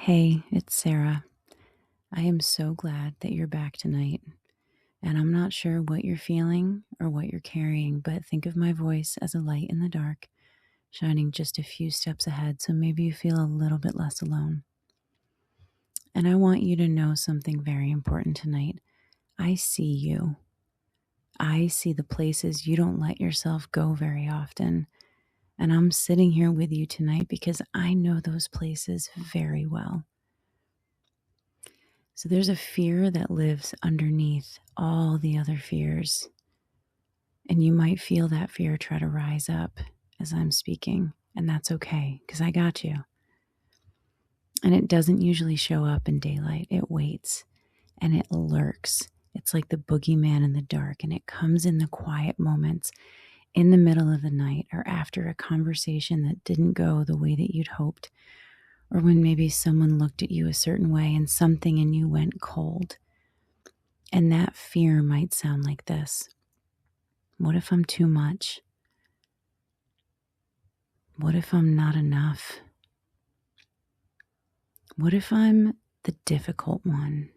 Hey, it's Sarah. I am so glad that you're back tonight. And I'm not sure what you're feeling or what you're carrying, but think of my voice as a light in the dark, shining just a few steps ahead so maybe you feel a little bit less alone. And I want you to know something very important tonight. I see you. I see the places you don't let yourself go very often. And I'm sitting here with you tonight because I know those places very well. So there's a fear that lives underneath all the other fears. And you might feel that fear try to rise up as I'm speaking. And that's okay, because I got you. And it doesn't usually show up in daylight. It waits and it lurks. It's like the boogeyman in the dark, and it comes in the quiet moments in the middle of the night or after a conversation that didn't go the way that you'd hoped, or when maybe someone looked at you a certain way and something in you went cold. And that fear might sound like this. What if I'm too much? What if I'm not enough? What if I'm the difficult one?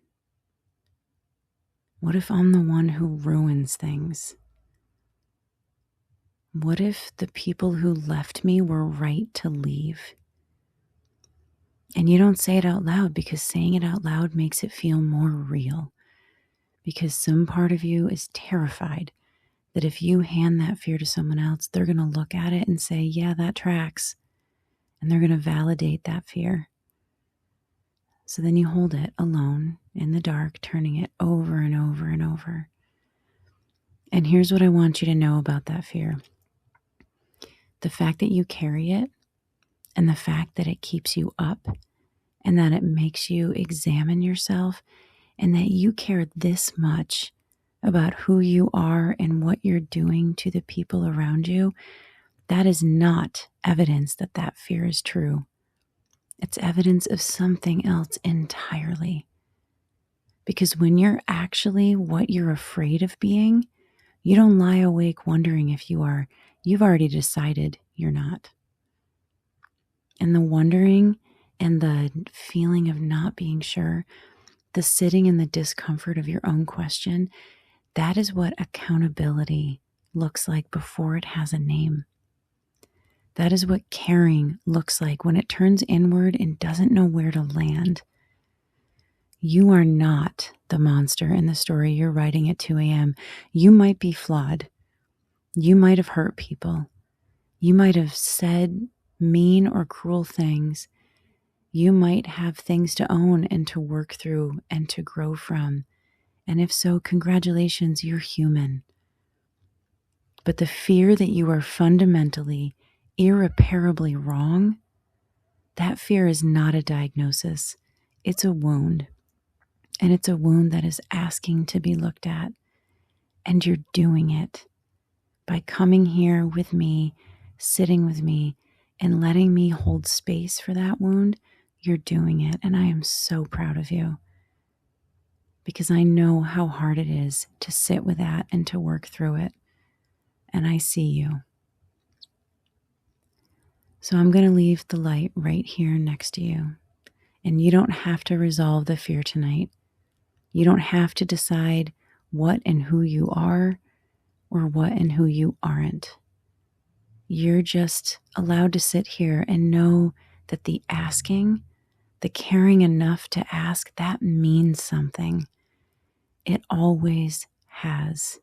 What if I'm the one who ruins things? What if the people who left me were right to leave? And you don't say it out loud because saying it out loud makes it feel more real. Because some part of you is terrified that if you hand that fear to someone else, they're going to look at it and say, yeah, that tracks. And they're going to validate that fear. So then you hold it alone in the dark, turning it over and over and over. And here's what I want you to know about that fear. The fact that you carry it, and the fact that it keeps you up, and that it makes you examine yourself, and that you care this much about who you are and what you're doing to the people around you, that is not evidence that that fear is true. It's evidence of something else entirely. Because when you're actually what you're afraid of being, you don't lie awake wondering if you are. You've already decided you're not. And the wondering and the feeling of not being sure, the sitting in the discomfort of your own question, that is what accountability looks like before it has a name. That is what caring looks like when it turns inward and doesn't know where to land. You are not the monster in the story you're writing at 2 a.m. You might be flawed. You might have hurt people. You might have said mean or cruel things. You might have things to own and to work through and to grow from. And if so, congratulations, you're human. But the fear that you are fundamentally, irreparably wrong, that fear is not a diagnosis. It's a wound. And it's a wound that is asking to be looked at. And you're doing it by coming here with me, sitting with me, and letting me hold space for that wound. You're doing it. And I am so proud of you. Because I know how hard it is to sit with that and to work through it. And I see you. So I'm going to leave the light right here next to you. And you don't have to resolve the fear tonight. You don't have to decide what and who you are or what and who you aren't. You're just allowed to sit here and know that the asking, the caring enough to ask, that means something. It always has.